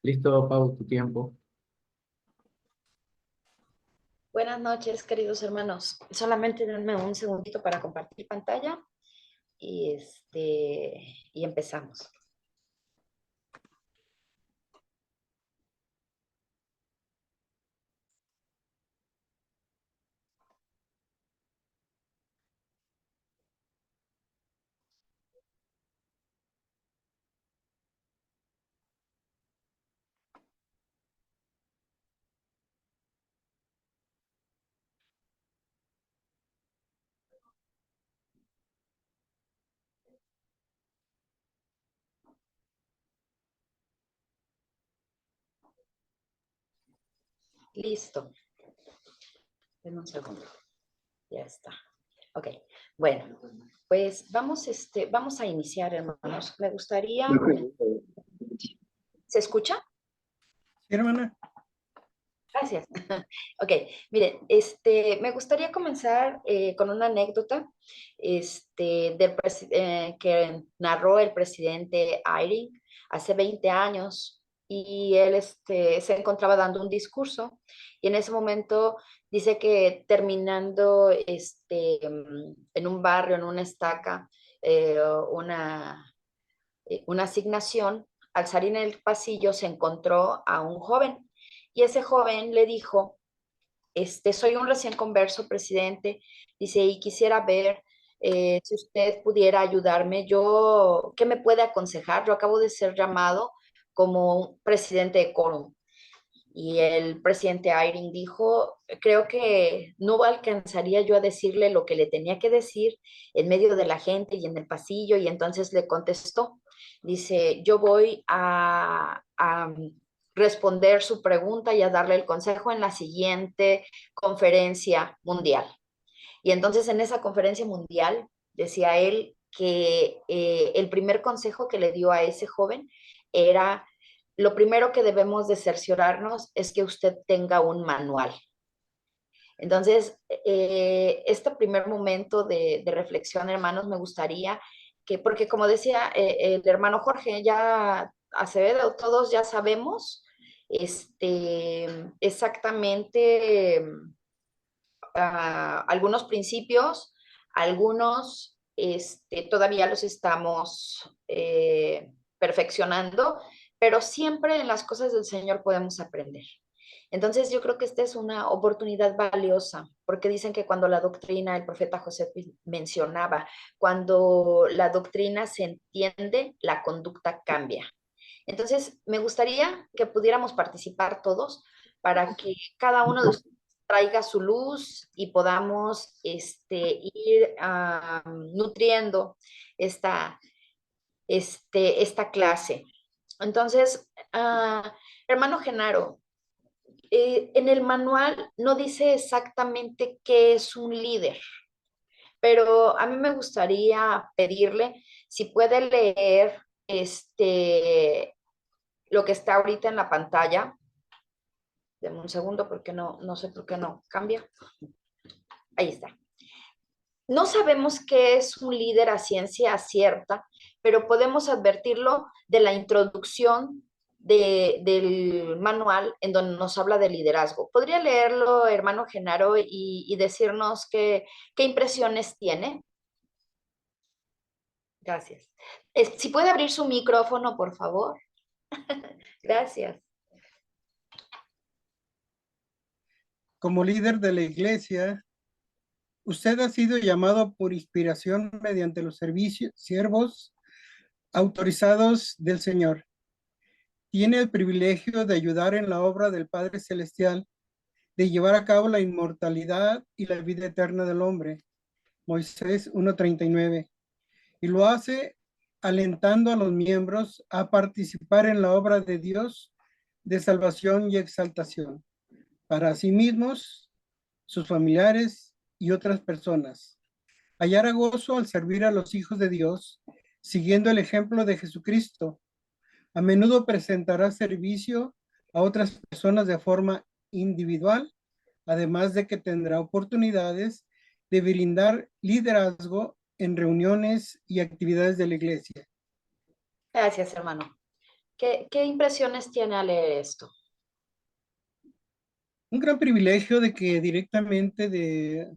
Listo, Pau, tu tiempo. Buenas noches, queridos hermanos. Solamente denme un segundito para compartir pantalla y empezamos. Listo. Denme un segundo. Ya está. Ok. Bueno, pues vamos a iniciar, hermanos. Me gustaría... ¿Se escucha? Sí, hermana. Gracias. Ok, miren, me gustaría comenzar con una anécdota que narró el presidente Eyring hace 20 años y él se encontraba dando un discurso y en ese momento dice que terminando en un barrio, en una estaca, eh, una, una asignación, al salir en el pasillo se encontró a un joven y ese joven le dijo, soy un recién converso, presidente, dice, y quisiera ver si usted pudiera ayudarme. ¿Qué me puede aconsejar? Yo acabo de ser llamado como presidente de Quórum. Y el presidente Eyring dijo, creo que no alcanzaría yo a decirle lo que le tenía que decir en medio de la gente y en el pasillo, y entonces le contestó, dice, yo voy a responder su pregunta y a darle el consejo en la siguiente conferencia mundial. Y entonces en esa conferencia mundial decía él que el primer consejo que le dio a ese joven era, lo primero que debemos de cerciorarnos es que usted tenga un manual. Entonces, este primer momento de reflexión, hermanos, me gustaría que, porque como decía el hermano Jorge, ya Acevedo, todos ya sabemos exactamente algunos principios, algunos todavía los estamos perfeccionando, pero siempre en las cosas del Señor podemos aprender. Entonces yo creo que esta es una oportunidad valiosa, porque dicen que cuando la doctrina, el profeta José mencionaba, cuando la doctrina se entiende, la conducta cambia. Entonces me gustaría que pudiéramos participar todos para que cada uno de ustedes traiga su luz y podamos ir nutriendo esta, esta clase. Entonces, hermano Genaro, en el manual no dice exactamente qué es un líder, pero a mí me gustaría pedirle si puede leer lo que está ahorita en la pantalla. Deme un segundo porque no sé por qué no cambia. Ahí está. No sabemos qué es un líder a ciencia cierta, pero podemos advertirlo de la introducción del manual en donde nos habla de liderazgo. ¿Podría leerlo, hermano Genaro, y decirnos qué impresiones tiene? Gracias. Si puede abrir su micrófono, por favor. Gracias. Como líder de la iglesia, usted ha sido llamado por inspiración mediante los siervos autorizados del Señor. Tiene el privilegio de ayudar en la obra del Padre Celestial, de llevar a cabo la inmortalidad y la vida eterna del hombre. Moisés 1:39. Y lo hace alentando a los miembros a participar en la obra de Dios de salvación y exaltación para sí mismos, sus familiares y otras personas. Hallar gozo al servir a los hijos de Dios, siguiendo el ejemplo de Jesucristo. A menudo presentará servicio a otras personas de forma individual, además de que tendrá oportunidades de brindar liderazgo en reuniones y actividades de la iglesia. Gracias, hermano. ¿Qué impresiones tiene al leer esto? Un gran privilegio de que directamente de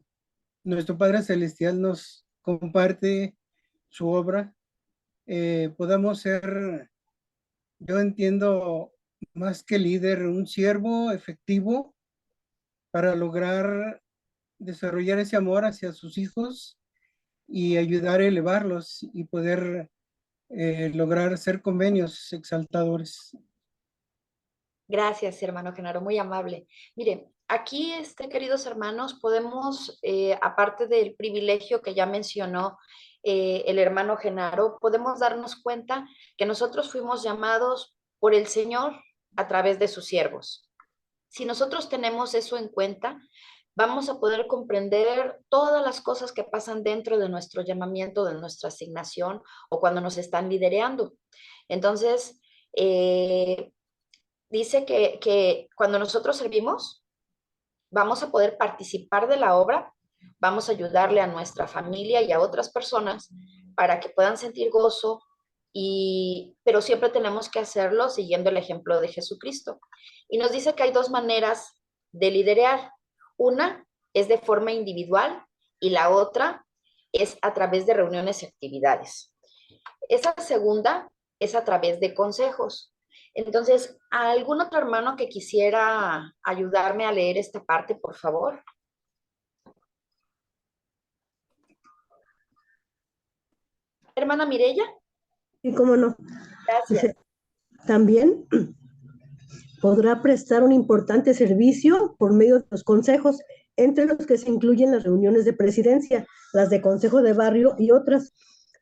nuestro Padre Celestial nos comparte su obra. Podamos ser, yo entiendo, más que líder, un siervo efectivo para lograr desarrollar ese amor hacia sus hijos y ayudar a elevarlos y poder lograr ser convenios exaltadores. Gracias, hermano Genaro, muy amable. Mire, aquí, queridos hermanos, podemos, aparte del privilegio que ya mencionó el hermano Genaro, podemos darnos cuenta que nosotros fuimos llamados por el Señor a través de sus siervos. Si nosotros tenemos eso en cuenta, vamos a poder comprender todas las cosas que pasan dentro de nuestro llamamiento, de nuestra asignación o cuando nos están liderando. Entonces, dice que cuando nosotros servimos, vamos a poder participar de la obra, vamos a ayudarle a nuestra familia y a otras personas para que puedan sentir gozo, pero siempre tenemos que hacerlo siguiendo el ejemplo de Jesucristo. Y nos dice que hay dos maneras de liderar. Una es de forma individual y la otra es a través de reuniones y actividades. Esa segunda es a través de consejos. Entonces, ¿a algún otro hermano que quisiera ayudarme a leer esta parte, por favor? Hermana Mirella, Y cómo no, gracias. dice, también podrá prestar un importante servicio por medio de los consejos, entre los que se incluyen las reuniones de presidencia, las de consejo de barrio y otras.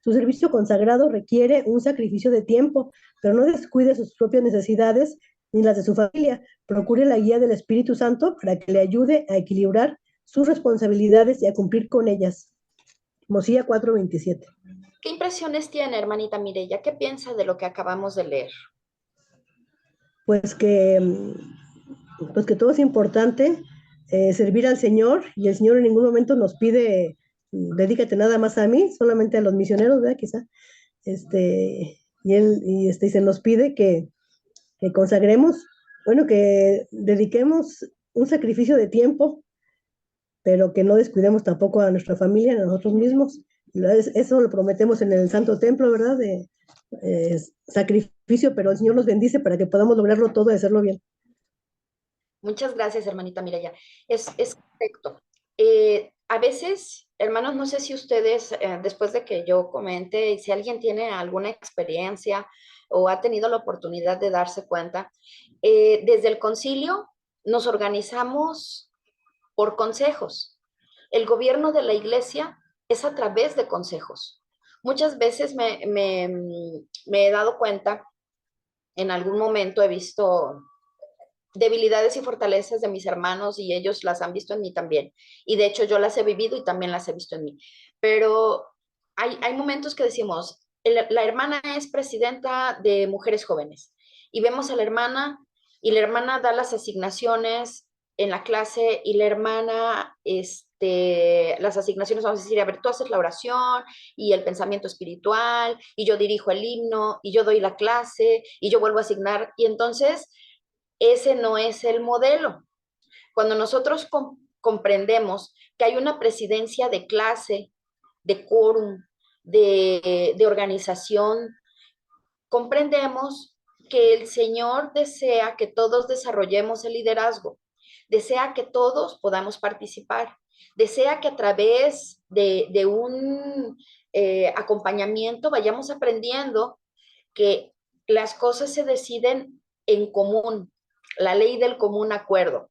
Su servicio consagrado requiere un sacrificio de tiempo, pero no descuide sus propias necesidades ni las de su familia. Procure la guía del Espíritu Santo para que le ayude a equilibrar sus responsabilidades y a cumplir con ellas. Mosía 4:27. ¿Qué impresiones tiene, hermanita Mirella? ¿Qué piensa de lo que acabamos de leer? Pues que, pues que todo es importante, servir al Señor, y el Señor en ningún momento nos pide, dedícate nada más a mí, solamente a los misioneros, ¿verdad? Quizá. Y se nos pide que consagremos, bueno, que dediquemos un sacrificio de tiempo, pero que no descuidemos tampoco a nuestra familia, a nosotros mismos. Eso lo prometemos en el Santo Templo, ¿verdad? De sacrificio, pero el Señor nos bendice para que podamos lograrlo todo y hacerlo bien. Muchas gracias, hermanita Mirella. Es correcto. A veces, hermanos, no sé si ustedes, después de que yo comente, si alguien tiene alguna experiencia o ha tenido la oportunidad de darse cuenta, desde el concilio nos organizamos por consejos. El gobierno de la iglesia es a través de consejos. Muchas veces me he dado cuenta, en algún momento he visto debilidades y fortalezas de mis hermanos y ellos las han visto en mí también. Y de hecho yo las he vivido y también las he visto en mí. Pero hay momentos que decimos, la hermana es presidenta de mujeres jóvenes y vemos a la hermana y la hermana da las asignaciones en la clase y la hermana, las asignaciones, vamos a decir, a ver, tú haces la oración y el pensamiento espiritual y yo dirijo el himno y yo doy la clase y yo vuelvo a asignar y entonces ese no es el modelo. Cuando nosotros comprendemos que hay una presidencia de clase, de quórum, de organización, comprendemos que el Señor desea que todos desarrollemos el liderazgo, desea que todos podamos participar, desea que a través de un acompañamiento vayamos aprendiendo que las cosas se deciden en común, la ley del común acuerdo.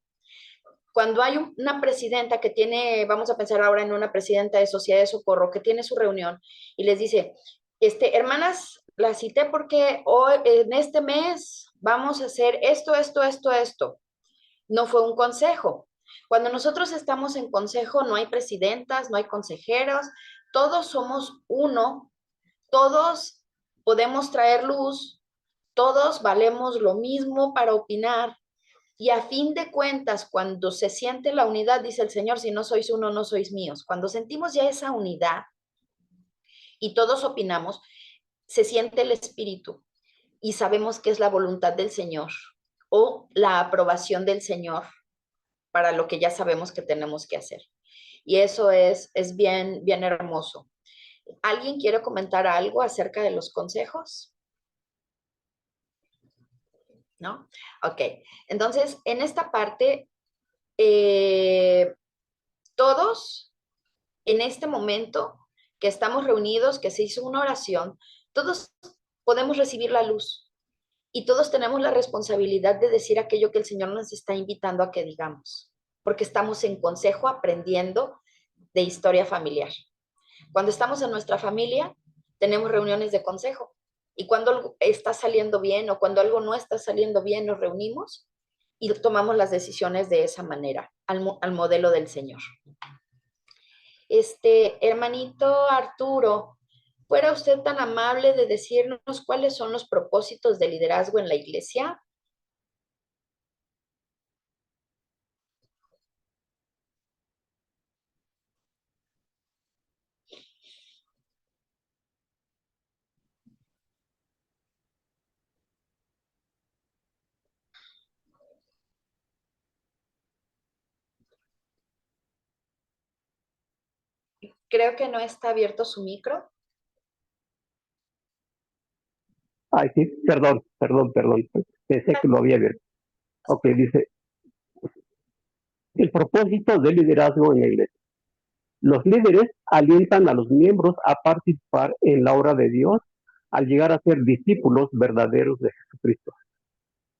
Cuando hay una presidenta que tiene, vamos a pensar ahora en una presidenta de Sociedad de Socorro que tiene su reunión y les dice, hermanas, la cité porque hoy, en este mes vamos a hacer esto, esto, esto, esto. No fue un consejo. Cuando nosotros estamos en consejo, no hay presidentas, no hay consejeros, todos somos uno, todos podemos traer luz, todos valemos lo mismo para opinar. Y a fin de cuentas, cuando se siente la unidad, dice el Señor, si no sois uno, no sois míos. Cuando sentimos ya esa unidad y todos opinamos, se siente el espíritu. y sabemos que es la voluntad del Señor o la aprobación del Señor para lo que ya sabemos que tenemos que hacer. Y eso es bien, bien hermoso. ¿Alguien quiere comentar algo acerca de los consejos? ¿No? Ok. Entonces, en esta parte, todos en este momento que estamos reunidos, que se hizo una oración, todos podemos recibir la luz y todos tenemos la responsabilidad de decir aquello que el Señor nos está invitando a que digamos, porque estamos en consejo aprendiendo de historia familiar. Cuando estamos en nuestra familia, tenemos reuniones de consejo. Y cuando algo está saliendo bien o cuando algo no está saliendo bien, nos reunimos y tomamos las decisiones de esa manera, al modelo del Señor. Hermanito Arturo, ¿fuera usted tan amable de decirnos cuáles son los propósitos de liderazgo en la iglesia? Creo que no está abierto su micro. Ay, sí, perdón. Pensé que lo había abierto. Ok, dice, el propósito del liderazgo en la iglesia. Los líderes alientan a los miembros a participar en la obra de Dios al llegar a ser discípulos verdaderos de Jesucristo.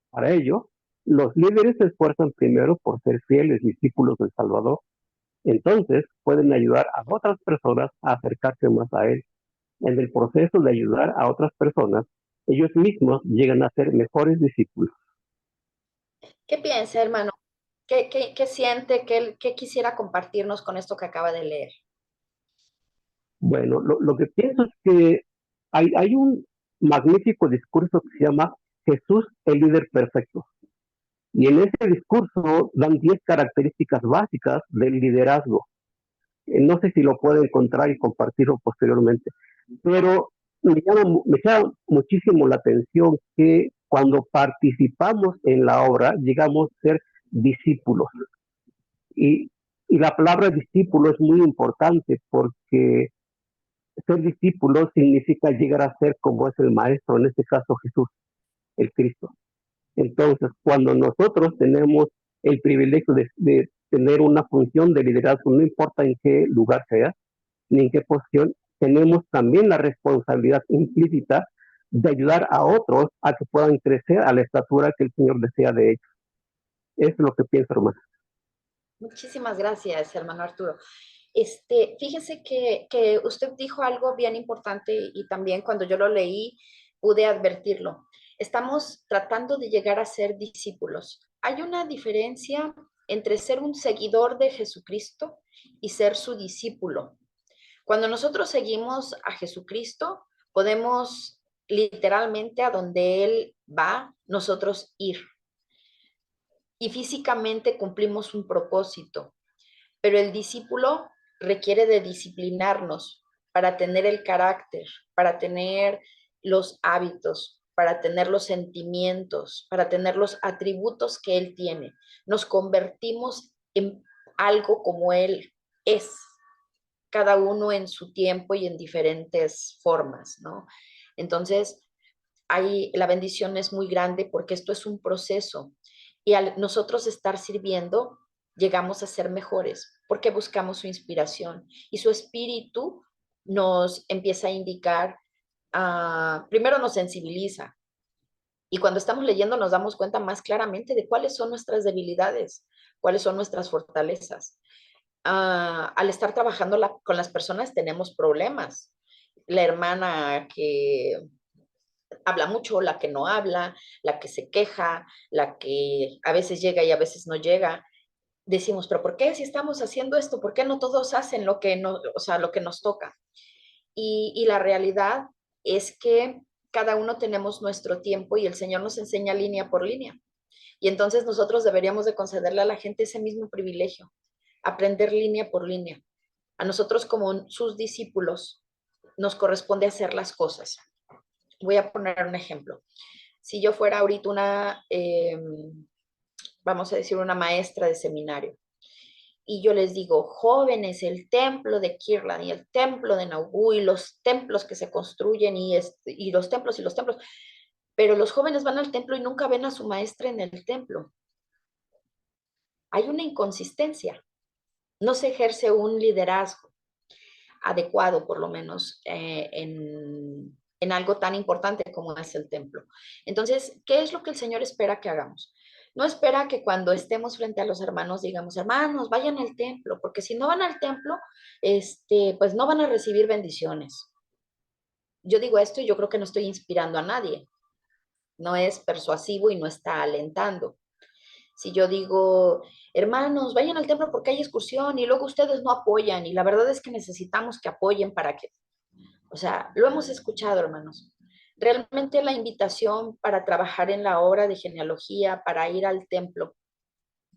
Para ello, los líderes se esfuerzan primero por ser fieles discípulos del Salvador. Entonces, pueden ayudar a otras personas a acercarse más a Él. En el proceso de ayudar a otras personas, ellos mismos llegan a ser mejores discípulos. ¿Qué piensa, hermano? ¿Qué siente? ¿Qué quisiera compartirnos con esto que acaba de leer? Bueno, lo que pienso es que hay un magnífico discurso que se llama Jesús, el líder perfecto. Y en ese discurso dan 10 características básicas del liderazgo. No sé si lo puedo encontrar y compartirlo posteriormente, pero me llama muchísimo la atención que cuando participamos en la obra llegamos a ser discípulos. Y, y la palabra discípulo es muy importante porque ser discípulo significa llegar a ser como es el maestro, en este caso Jesús, el Cristo. Entonces, cuando nosotros tenemos el privilegio de tener una función de liderazgo, no importa en qué lugar sea, ni en qué posición, tenemos también la responsabilidad implícita de ayudar a otros a que puedan crecer a la estatura que el Señor desea de ellos. Eso es lo que pienso, hermano. Muchísimas gracias, hermano Arturo. Fíjese que usted dijo algo bien importante y también cuando yo lo leí pude advertirlo. Estamos tratando de llegar a ser discípulos. Hay una diferencia entre ser un seguidor de Jesucristo y ser su discípulo. Cuando nosotros seguimos a Jesucristo, podemos literalmente a donde Él va, nosotros ir. Y físicamente cumplimos un propósito, pero el discípulo requiere de disciplinarnos para tener el carácter, para tener los hábitos, para tener los sentimientos, para tener los atributos que Él tiene. Nos convertimos en algo como Él es, cada uno en su tiempo y en diferentes formas, ¿no? Entonces, la bendición es muy grande porque esto es un proceso y al nosotros estar sirviendo, llegamos a ser mejores porque buscamos su inspiración y su espíritu nos empieza a indicar, primero nos sensibiliza y cuando estamos leyendo nos damos cuenta más claramente de cuáles son nuestras debilidades, cuáles son nuestras fortalezas. Al estar trabajando con las personas tenemos problemas. La hermana que habla mucho, la que no habla, la que se queja, la que a veces llega y a veces no llega. Decimos, pero ¿por qué si estamos haciendo esto? ¿Por qué no todos hacen lo que, no, o sea, lo que nos toca? Y la realidad es que cada uno tenemos nuestro tiempo y el Señor nos enseña línea por línea. Y entonces nosotros deberíamos de concederle a la gente ese mismo privilegio, aprender línea por línea. A nosotros como sus discípulos nos corresponde hacer las cosas. voy a poner un ejemplo. Si yo fuera ahorita una, vamos a decir, una maestra de seminario, y yo les digo, jóvenes, el templo de Kirtland y el templo de Nauvoo y los templos que se construyen y los templos y los templos, pero los jóvenes van al templo y nunca ven a su maestra en el templo. Hay una inconsistencia. No se ejerce un liderazgo adecuado, por lo menos, en algo tan importante como es el templo. Entonces, ¿qué es lo que el Señor espera que hagamos? No espera que cuando estemos frente a los hermanos digamos, hermanos, vayan al templo, porque si no van al templo, pues no van a recibir bendiciones. Yo digo esto y yo creo que no estoy inspirando a nadie. No es persuasivo y no está alentando. Si yo digo, hermanos, vayan al templo porque hay excursión y luego ustedes no apoyan y la verdad es que necesitamos que apoyen para que, o sea, lo hemos escuchado, hermanos. Realmente la invitación para trabajar en la obra de genealogía, para ir al templo,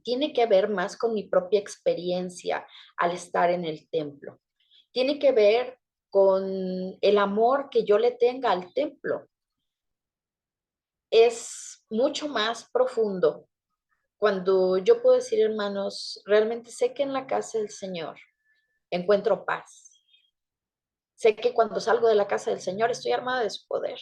tiene que ver más con mi propia experiencia al estar en el templo. Tiene que ver con el amor que yo le tenga al templo. Es mucho más profundo cuando yo puedo decir, hermanos, realmente sé que en la casa del Señor encuentro paz. Sé que cuando salgo de la casa del Señor estoy armada de su poder.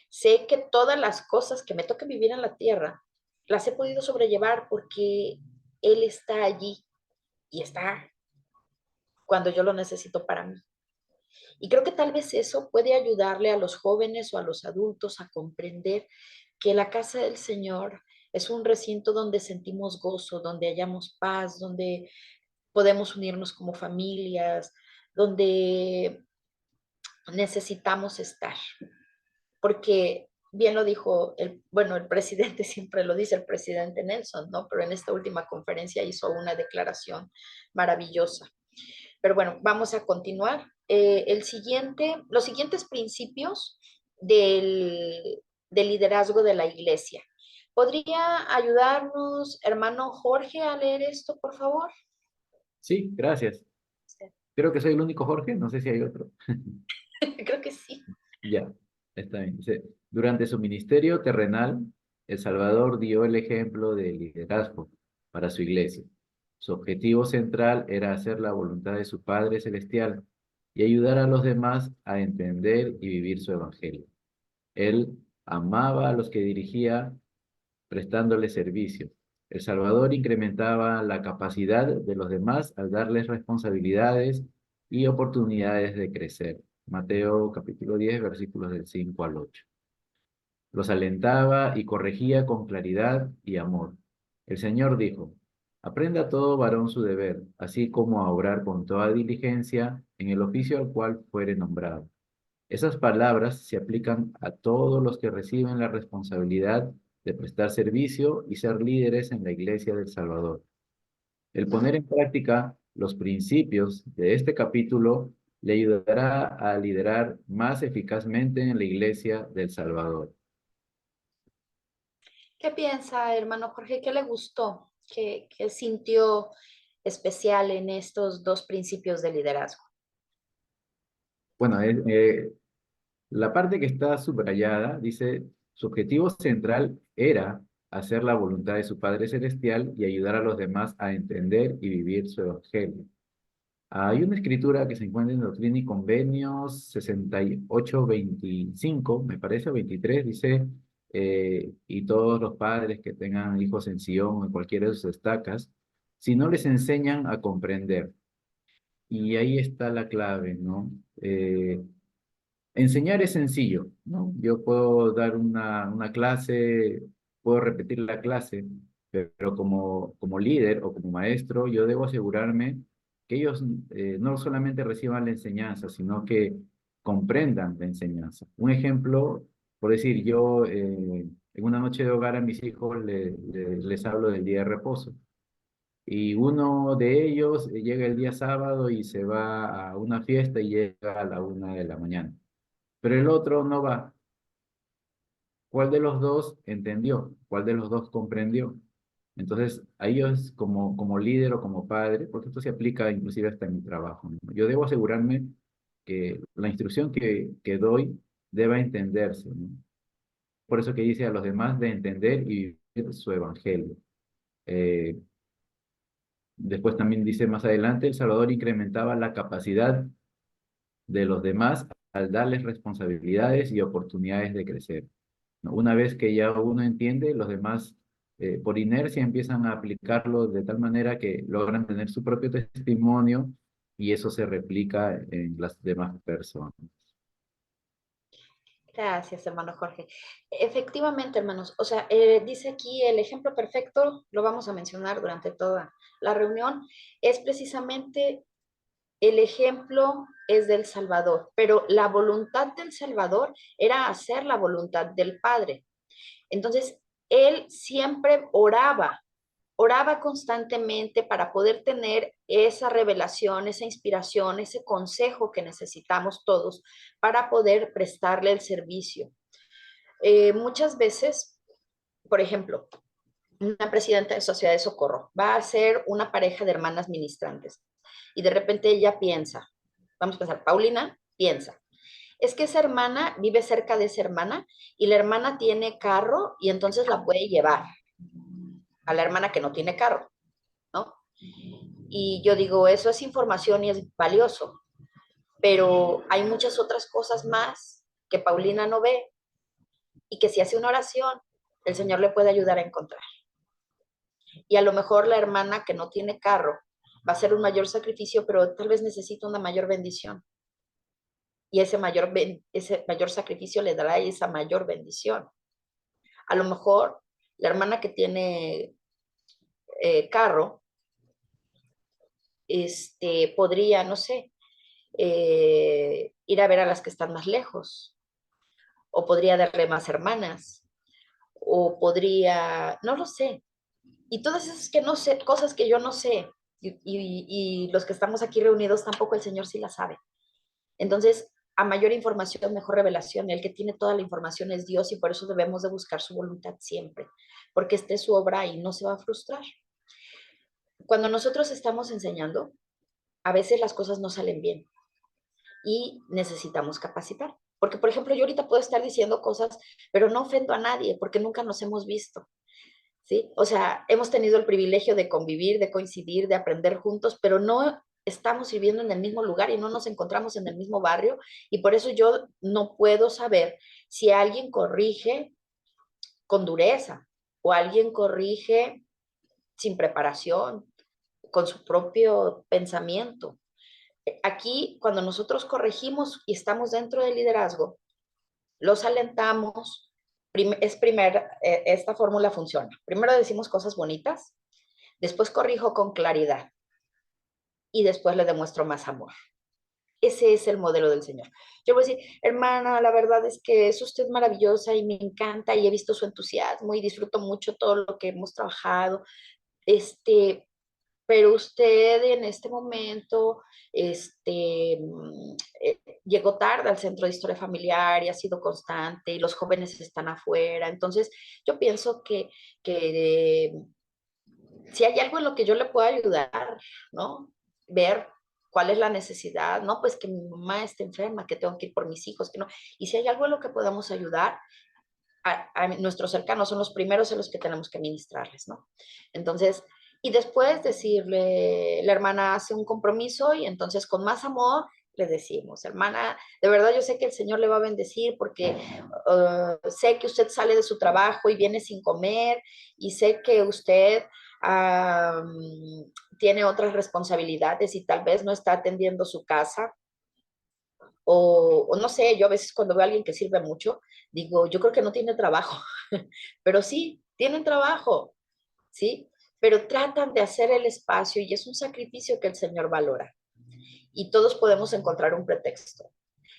Sé que todas las cosas que me toca vivir en la tierra las he podido sobrellevar porque Él está allí y está cuando yo lo necesito para mí. Y creo que tal vez eso puede ayudarle a los jóvenes o a los adultos a comprender que la casa del Señor es un recinto donde sentimos gozo, donde hallamos paz, donde podemos unirnos como familias, donde necesitamos estar. Porque bien lo dijo el presidente, siempre lo dice el presidente Nelson, ¿no? Pero en esta última conferencia hizo una declaración maravillosa. Pero bueno, vamos a continuar. Los siguientes principios del liderazgo de la iglesia. ¿Podría ayudarnos, hermano Jorge, a leer esto, por favor? Sí, gracias. Creo que soy el único Jorge, no sé si hay otro. Creo que sí. Ya, está bien. Dice, durante su ministerio terrenal, El Salvador dio el ejemplo de liderazgo para su iglesia. Su objetivo central era hacer la voluntad de su Padre Celestial y ayudar a los demás a entender y vivir su evangelio. Él amaba a los que dirigía prestándoles servicio. El Salvador incrementaba la capacidad de los demás al darles responsabilidades y oportunidades de crecer. Mateo capítulo 10, versículos del 5 al 8. Los alentaba y corregía con claridad y amor. El Señor dijo, aprenda todo varón su deber, así como a obrar con toda diligencia en el oficio al cual fuere nombrado. Esas palabras se aplican a todos los que reciben la responsabilidad de prestar servicio y ser líderes en la Iglesia del Salvador. El poner en práctica los principios de este capítulo le ayudará a liderar más eficazmente en la Iglesia del Salvador. ¿Qué piensa, hermano Jorge? ¿Qué le gustó? ¿Qué sintió especial en estos dos principios de liderazgo? Bueno, la parte que está subrayada dice, su objetivo central era hacer la voluntad de su Padre Celestial y ayudar a los demás a entender y vivir su evangelio. Hay una escritura que se encuentra en Doctrina y Convenios 68:25, me parece, o 23, dice, y todos los padres que tengan hijos en Sion o en cualquiera de sus estacas, si no les enseñan a comprender. Y ahí está la clave, ¿no? Enseñar es sencillo, ¿no? Yo puedo dar una clase, puedo repetir la clase, pero como líder o como maestro, yo debo asegurarme que ellos no solamente reciban la enseñanza, sino que comprendan la enseñanza. Un ejemplo, por decir, yo en una noche de hogar a mis hijos les hablo del día de reposo. Y uno de ellos llega el día sábado y se va a una fiesta y llega a la 1 de la mañana, pero el otro no va. ¿Cuál de los dos entendió? ¿Cuál de los dos comprendió? Entonces, a ellos como líder o como padre, porque esto se aplica inclusive hasta en mi trabajo, ¿no? Yo debo asegurarme que la instrucción que doy deba entenderse, ¿no? Por eso que dice a los demás de entender y vivir su evangelio. Eh, Después también dice más adelante, El Salvador incrementaba la capacidad de los demás al darles responsabilidades y oportunidades de crecer, ¿no? Una vez que ya uno entiende, los demás por inercia empiezan a aplicarlo de tal manera que logran tener su propio testimonio y eso se replica en las demás personas. Gracias, hermano Jorge. Efectivamente, hermanos, o sea, dice aquí el ejemplo perfecto, lo vamos a mencionar durante toda la reunión, es precisamente el ejemplo es del Salvador, pero la voluntad del Salvador era hacer la voluntad del Padre. Entonces, él siempre oraba constantemente para poder tener esa revelación, esa inspiración, ese consejo que necesitamos todos para poder prestarle el servicio. Muchas veces, por ejemplo, una presidenta de Sociedad de Socorro va a ser una pareja de hermanas ministrantes y de repente ella piensa, vamos a pensar, Paulina piensa, es que esa hermana vive cerca de esa hermana y la hermana tiene carro y entonces la puede llevar a la hermana que no tiene carro, ¿no? Y yo digo, eso es información y es valioso, pero hay muchas otras cosas más que Paulina no ve y que si hace una oración, el Señor le puede ayudar a encontrar. Y a lo mejor la hermana que no tiene carro va a hacer un mayor sacrificio, pero tal vez necesita una mayor bendición. Y ese mayor sacrificio le dará esa mayor bendición. A lo mejor la hermana que tiene carro, podría, no sé, ir a ver a las que están más lejos, o podría darle más hermanas, o podría, no lo sé. Y todas esas que no sé, cosas que yo no sé, y los que estamos aquí reunidos tampoco el Señor sí las sabe. Entonces, a mayor información, mejor revelación. El que tiene toda la información es Dios y por eso debemos de buscar su voluntad siempre, porque esta es su obra y no se va a frustrar. Cuando nosotros estamos enseñando, a veces las cosas no salen bien y necesitamos capacitar. Porque, por ejemplo, yo ahorita puedo estar diciendo cosas, pero no ofendo a nadie porque nunca nos hemos visto, ¿sí? O sea, hemos tenido el privilegio de convivir, de coincidir, de aprender juntos, pero no estamos viviendo en el mismo lugar y no nos encontramos en el mismo barrio y por eso yo no puedo saber si alguien corrige con dureza o alguien corrige sin preparación, con su propio pensamiento. Aquí, cuando nosotros corregimos y estamos dentro del liderazgo, los alentamos, esta fórmula funciona. Primero decimos cosas bonitas, después corrijo con claridad y después le demuestro más amor. Ese es el modelo del Señor. Yo voy a decir, hermana, la verdad es que es usted maravillosa y me encanta y he visto su entusiasmo y disfruto mucho todo lo que hemos trabajado. Pero usted en este momento llegó tarde al centro de historia familiar y ha sido constante y los jóvenes están afuera. Entonces, yo pienso que si hay algo en lo que yo le puedo ayudar, ¿no? Ver cuál es la necesidad, ¿no? Pues que mi mamá esté enferma, que tengo que ir por mis hijos, que no. Y si hay algo en lo que podamos ayudar, a nuestros cercanos son los primeros en los que tenemos que ministrarles, ¿no? Entonces, y después decirle, la hermana hace un compromiso y entonces con más amor le decimos, hermana, de verdad yo sé que el Señor le va a bendecir porque sé que usted sale de su trabajo y viene sin comer y sé que usted tiene otras responsabilidades y tal vez no está atendiendo su casa. O no sé, yo a veces cuando veo a alguien que sirve mucho, digo, yo creo que no tiene trabajo, pero sí, tienen trabajo, ¿sí? Pero tratan de hacer el espacio y es un sacrificio que el Señor valora. Y todos podemos encontrar un pretexto.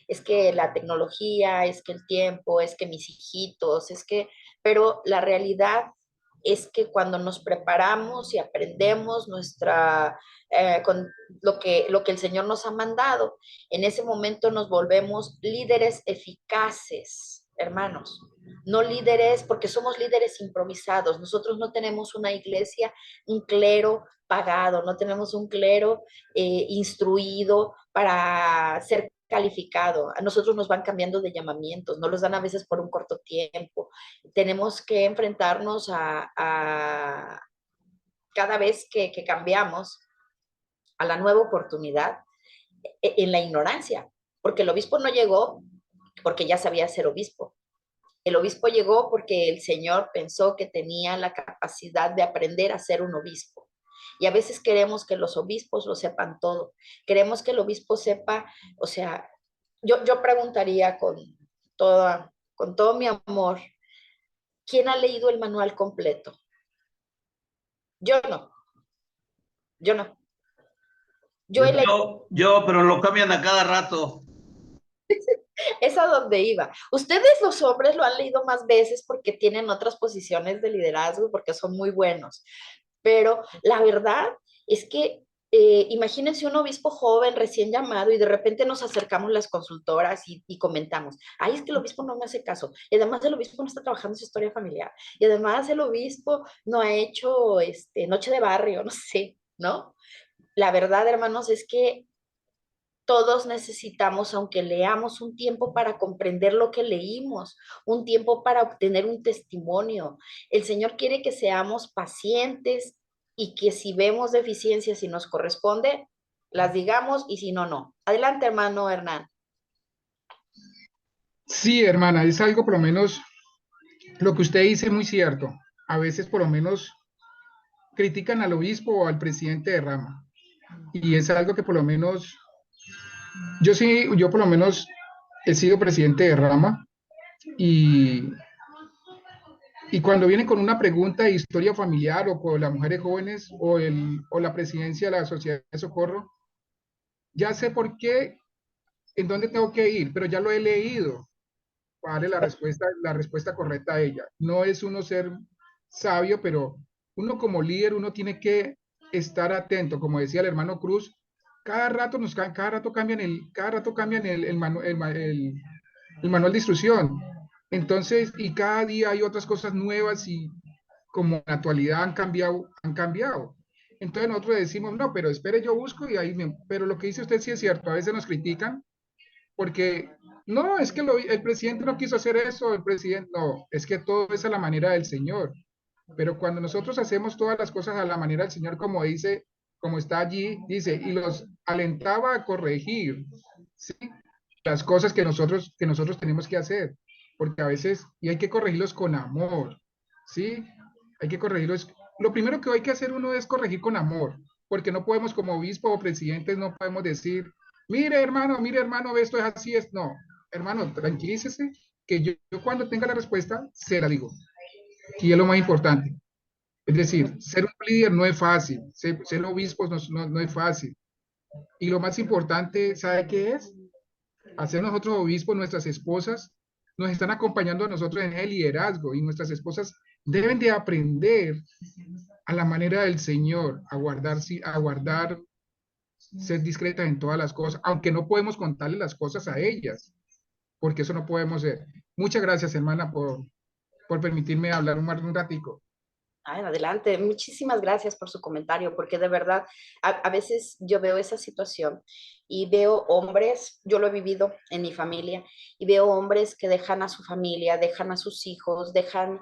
Es que la tecnología, es que el tiempo, es que mis hijitos, pero la realidad es que cuando nos preparamos y aprendemos con lo que el Señor nos ha mandado, en ese momento nos volvemos líderes eficaces, hermanos. No líderes, porque somos líderes improvisados. Nosotros no tenemos una iglesia, un clero pagado, no tenemos un clero instruido para ser calificado. A nosotros nos van cambiando de llamamientos, no los dan a veces por un corto tiempo. Tenemos que enfrentarnos a cada vez que cambiamos a la nueva oportunidad en la ignorancia, porque el obispo no llegó porque ya sabía ser obispo. El obispo llegó porque el Señor pensó que tenía la capacidad de aprender a ser un obispo. Y a veces queremos que los obispos lo sepan todo. Queremos que el obispo sepa, o sea, yo preguntaría con todo mi amor, ¿quién ha leído el manual completo? Yo no, yo no. Yo he leído. Pero lo cambian a cada rato. Es a donde iba. Ustedes los hombres lo han leído más veces porque tienen otras posiciones de liderazgo, porque son muy buenos. Pero la verdad es que imagínense un obispo joven, recién llamado, y de repente nos acercamos las consultoras y comentamos, ay, es que el obispo no me hace caso, y además el obispo no está trabajando su historia familiar, y además el obispo no ha hecho noche de barrio, no sé, ¿no? La verdad, hermanos, es que todos necesitamos, aunque leamos, un tiempo para comprender lo que leímos, un tiempo para obtener un testimonio. El Señor quiere que seamos pacientes y que si vemos deficiencias y nos corresponde, las digamos y si no, no. Adelante, hermano Hernán. Sí, hermana, es algo por lo menos, lo que usted dice es muy cierto. A veces por lo menos critican al obispo o al presidente de rama. Y es algo que por lo menos, yo por lo menos he sido presidente de rama y, y cuando vienen con una pregunta de historia familiar o con las mujeres jóvenes o la presidencia de la Sociedad de Socorro, ya sé por qué, en dónde tengo que ir, pero ya lo he leído para darle la respuesta correcta a ella. No es uno ser sabio, pero uno como líder, uno tiene que estar atento, como decía el hermano Cruz, cada rato cambian el manual de instrucción. Entonces, y cada día hay otras cosas nuevas y como en la actualidad han cambiado. Entonces nosotros decimos, no, pero espere, yo busco y pero lo que dice usted sí es cierto, a veces nos critican porque no, es que el presidente no quiso hacer eso, no, es que todo es a la manera del Señor. Pero cuando nosotros hacemos todas las cosas a la manera del Señor, como dice, como está allí, dice, y los alentaba a corregir, ¿sí? Las cosas que nosotros tenemos que hacer, porque a veces, y hay que corregirlos con amor, ¿sí? Hay que corregirlos. Lo primero que hay que hacer uno es corregir con amor, porque no podemos como obispo o presidentes, no podemos decir, mire hermano, esto es así, no, hermano, tranquilícese, que yo cuando tenga la respuesta, se la digo. Y es lo más importante. Es decir, ser un líder no es fácil, ser obispo no es fácil. Y lo más importante, ¿sabe qué es? Hacer nosotros obispos, nuestras esposas, nos están acompañando a nosotros en el liderazgo y nuestras esposas deben de aprender a la manera del Señor, a guardar, ser discretas en todas las cosas, aunque no podemos contarle las cosas a ellas, porque eso no podemos ser. Muchas gracias, hermana, por permitirme hablar un ratico. Ay, adelante, muchísimas gracias por su comentario, porque de verdad a veces yo veo esa situación y veo hombres, yo lo he vivido en mi familia, y veo hombres que dejan a su familia, dejan a sus hijos, dejan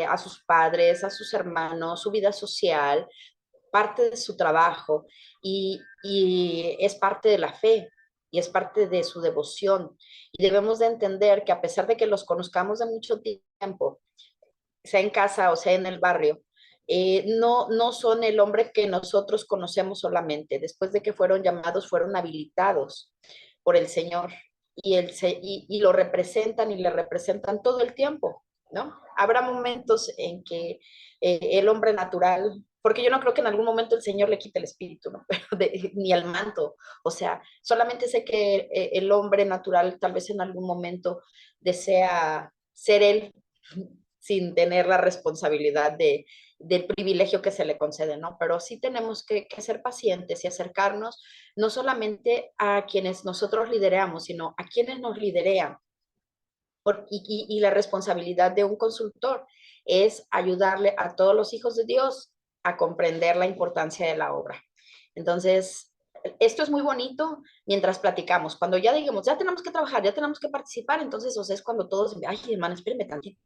a sus padres, a sus hermanos, su vida social, parte de su trabajo, y es parte de la fe. Y es parte de su devoción. Y debemos de entender que a pesar de que los conozcamos de mucho tiempo, sea en casa o sea en el barrio, no son el hombre que nosotros conocemos solamente. Después de que fueron llamados, fueron habilitados por el Señor y lo representan y le representan todo el tiempo, ¿no? Habrá momentos en que el hombre natural, porque yo no creo que en algún momento el Señor le quite el espíritu, ¿no? Ni el manto. O sea, solamente sé que el hombre natural tal vez en algún momento desea ser él sin tener la responsabilidad del privilegio que se le concede, ¿no? Pero sí tenemos que ser pacientes y acercarnos no solamente a quienes nosotros lideramos, sino a quienes nos liderean. Y la responsabilidad de un consultor es ayudarle a todos los hijos de Dios a comprender la importancia de la obra. Entonces, esto es muy bonito mientras platicamos. Cuando ya digamos, ya tenemos que trabajar, ya tenemos que participar, entonces, o sea, es cuando todos, ay, hermano, espérenme tantito.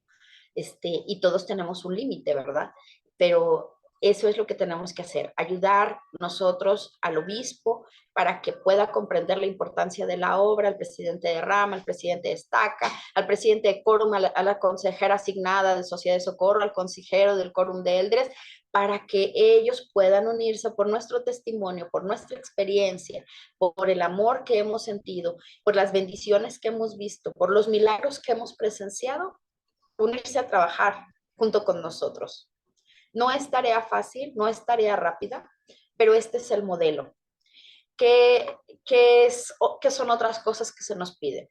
Y todos tenemos un límite, ¿verdad? Pero eso es lo que tenemos que hacer, ayudar nosotros al obispo para que pueda comprender la importancia de la obra, al presidente de rama, al presidente de estaca, al presidente de quórum, a la consejera asignada de Sociedad de Socorro, al consejero del quórum de Eldres, para que ellos puedan unirse por nuestro testimonio, por nuestra experiencia, por el amor que hemos sentido, por las bendiciones que hemos visto, por los milagros que hemos presenciado, unirse a trabajar junto con nosotros. No es tarea fácil, no es tarea rápida, pero este es el modelo. ¿Qué son otras cosas que se nos piden?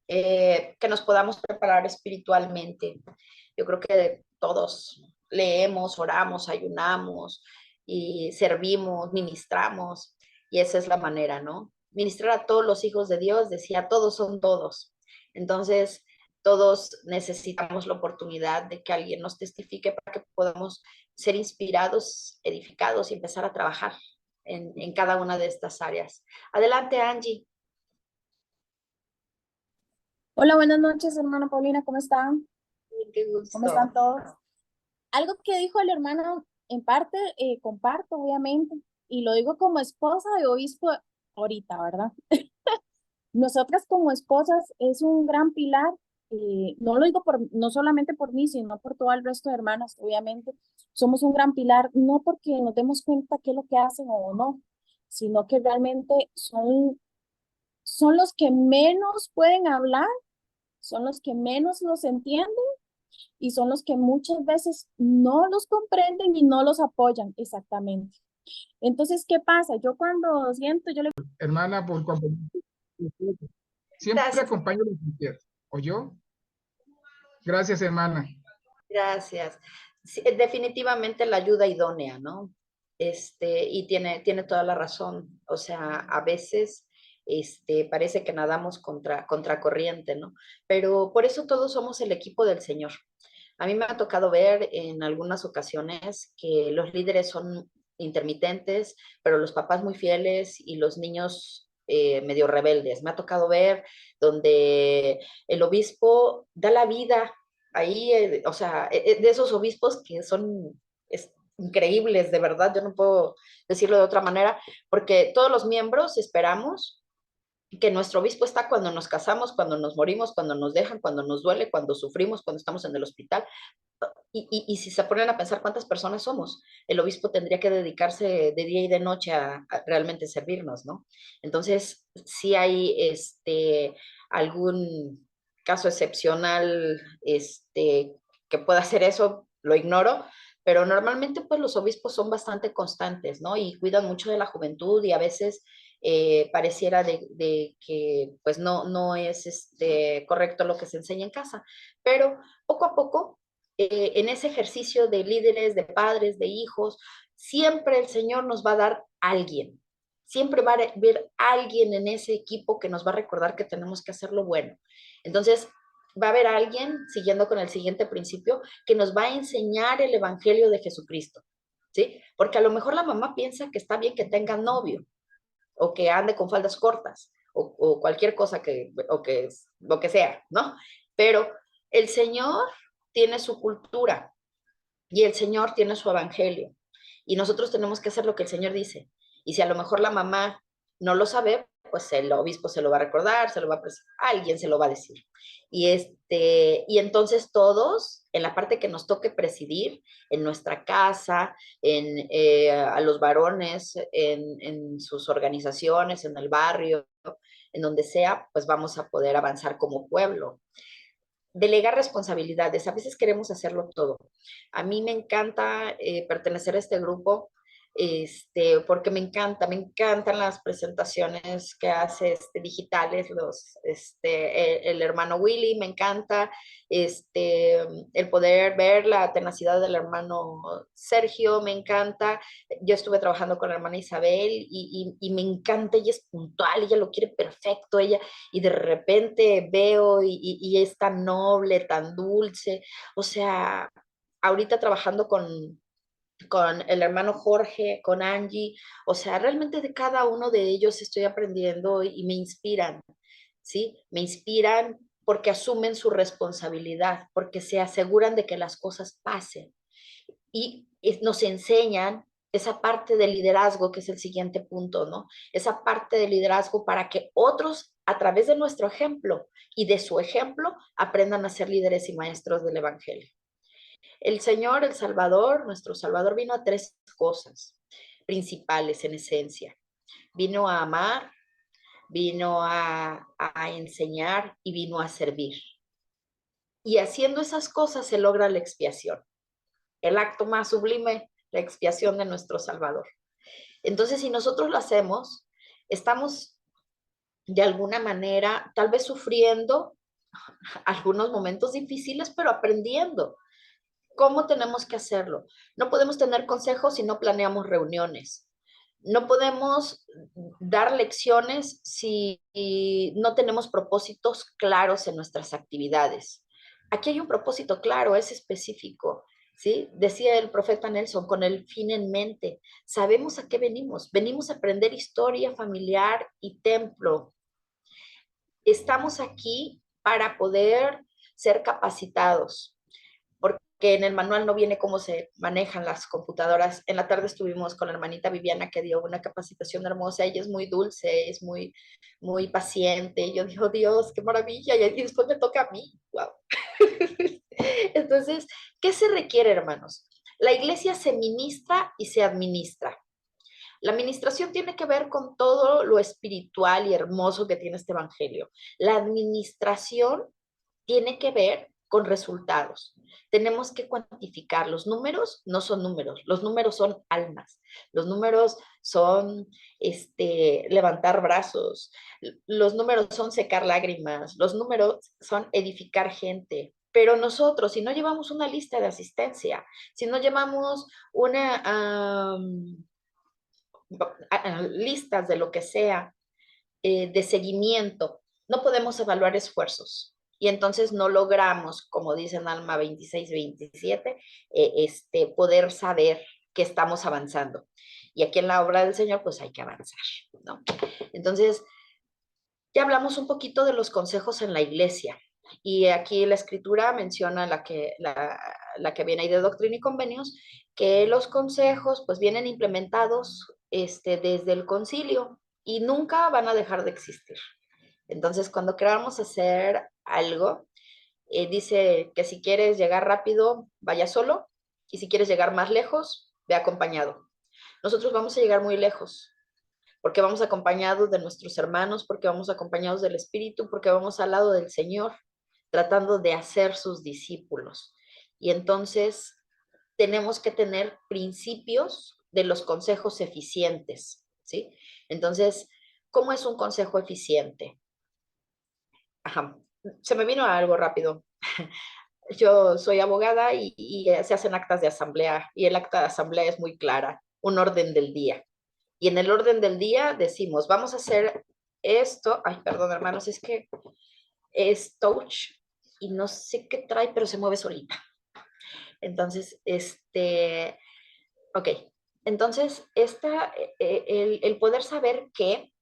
Que nos podamos preparar espiritualmente. Yo creo que todos leemos, oramos, ayunamos y servimos, ministramos, y esa es la manera, ¿no? Ministrar a todos los hijos de Dios, decía, todos son todos. Entonces, todos necesitamos la oportunidad de que alguien nos testifique para que podamos ser inspirados, edificados y empezar a trabajar en cada una de estas áreas. Adelante, Angie. Hola, buenas noches, hermana Paulina, ¿cómo están? Qué gusto. ¿Cómo están todos? Algo que dijo el hermano, en parte, comparto, obviamente, y lo digo como esposa de obispo ahorita, ¿verdad? Nosotras como esposas es un gran pilar, no lo digo no solamente por mí, sino por todo el resto de hermanas, obviamente. Somos un gran pilar, no porque nos demos cuenta qué es lo que hacen o no, sino que realmente son los que menos pueden hablar, son los que menos los entienden y son los que muchas veces no los comprenden y no los apoyan exactamente. Entonces, ¿qué pasa? Yo cuando siento, yo le... Hermana, por compañía. Siempre Gracias. acompaño a los cristianos. ¿Oyó? Gracias, hermana. Gracias. Sí, definitivamente la ayuda idónea, ¿no? Y tiene toda la razón. O sea, a veces parece que nadamos contra corriente, ¿no? Pero por eso todos somos el equipo del Señor. A mí me ha tocado ver en algunas ocasiones que los líderes son intermitentes, pero los papás muy fieles y los niños medio rebeldes. Me ha tocado ver donde el obispo da la vida ahí, o sea, de esos obispos que son increíbles, de verdad, yo no puedo decirlo de otra manera, porque todos los miembros esperamos que nuestro obispo está cuando nos casamos, cuando nos morimos, cuando nos dejan, cuando nos duele, cuando sufrimos, cuando estamos en el hospital. Y si se ponen a pensar cuántas personas somos, el obispo tendría que dedicarse de día y de noche a realmente servirnos, ¿no? Entonces, si hay algún caso excepcional que pueda hacer eso, lo ignoro, pero normalmente pues los obispos son bastante constantes, ¿no? Y cuidan mucho de la juventud y a veces pareciera de que pues no es correcto lo que se enseña en casa, pero poco a poco en ese ejercicio de líderes, de padres, de hijos, siempre el Señor nos va a dar a alguien. Siempre va a haber alguien en ese equipo que nos va a recordar que tenemos que hacer lo bueno. Entonces, va a haber alguien, siguiendo con el siguiente principio, que nos va a enseñar el Evangelio de Jesucristo. ¿Sí? Porque a lo mejor la mamá piensa que está bien que tenga novio o que ande con faldas cortas o cualquier cosa lo que sea, ¿no? Pero el Señor tiene su cultura y el Señor tiene su evangelio. Y nosotros tenemos que hacer lo que el Señor dice. Y si a lo mejor la mamá no lo sabe, pues el obispo se lo va a recordar, alguien se lo va a decir. Y entonces todos, en la parte que nos toque presidir, en nuestra casa, a los varones, en sus organizaciones, en el barrio, en donde sea, pues vamos a poder avanzar como pueblo. Delegar responsabilidades. A veces queremos hacerlo todo. A mí me encanta pertenecer a este grupo porque me encantan las presentaciones que hace digitales, el hermano Willy, me encanta el poder ver la tenacidad del hermano Sergio, me encanta. Yo estuve trabajando con la hermana Isabel y me encanta, ella es puntual, ella lo quiere perfecto, y de repente veo y es tan noble, tan dulce, o sea, ahorita trabajando con con el hermano Jorge, con Angie, o sea, realmente de cada uno de ellos estoy aprendiendo y me inspiran, ¿sí? Me inspiran porque asumen su responsabilidad, porque se aseguran de que las cosas pasen y nos enseñan esa parte del liderazgo, que es el siguiente punto, ¿no? Esa parte del liderazgo para que otros, a través de nuestro ejemplo y de su ejemplo, aprendan a ser líderes y maestros del Evangelio. El Señor, el Salvador, nuestro Salvador vino a tres cosas principales en esencia. Vino a amar, vino a enseñar y vino a servir. Y haciendo esas cosas se logra la expiación. El acto más sublime, la expiación de nuestro Salvador. Entonces, si nosotros lo hacemos, estamos de alguna manera tal vez sufriendo algunos momentos difíciles, pero aprendiendo. ¿Cómo tenemos que hacerlo? No podemos tener consejos si no planeamos reuniones. No podemos dar lecciones si no tenemos propósitos claros en nuestras actividades. Aquí hay un propósito claro, es específico, ¿sí? Decía el profeta Nelson, con el fin en mente. Sabemos a qué venimos. Venimos a aprender historia familiar y templo. Estamos aquí para poder ser capacitados, que en el manual no viene cómo se manejan las computadoras. En la tarde estuvimos con la hermanita Viviana, que dio una capacitación hermosa. Ella es muy dulce, es muy, muy paciente. Yo digo, Dios, qué maravilla. Y después me toca a mí. Wow. Entonces, ¿qué se requiere, hermanos? La iglesia se ministra y se administra. La administración tiene que ver con todo lo espiritual y hermoso que tiene este evangelio. La administración tiene que ver con resultados. Tenemos que cuantificar. Los números no son números, los números son almas, los números son levantar brazos, los números son secar lágrimas, los números son edificar gente. Pero nosotros, si no llevamos una lista de asistencia, si no llevamos una listas de lo que sea, de seguimiento, no podemos evaluar esfuerzos. Y entonces no logramos, como dice en Alma 26-27, poder saber que estamos avanzando. Y aquí en la obra del Señor, pues hay que avanzar, ¿no? Entonces, ya hablamos un poquito de los consejos en la iglesia. Y aquí la escritura menciona la que viene ahí de Doctrina y Convenios, que los consejos pues vienen implementados desde el concilio y nunca van a dejar de existir. Entonces, cuando queramos hacer algo, dice que si quieres llegar rápido, vaya solo, y si quieres llegar más lejos, ve acompañado. Nosotros vamos a llegar muy lejos, porque vamos acompañados de nuestros hermanos, porque vamos acompañados del Espíritu, porque vamos al lado del Señor, tratando de hacer sus discípulos. Y entonces tenemos que tener principios de los consejos eficientes, ¿sí? Entonces, ¿cómo es un consejo eficiente? Ajá, se me vino algo rápido. Yo soy abogada y se hacen actas de asamblea y el acta de asamblea es muy clara, un orden del día. Y en el orden del día decimos, vamos a hacer esto. Ay, perdón, hermanos, es que es touch y no sé qué trae, pero se mueve solita. Entonces, ok. Entonces, el poder saber qué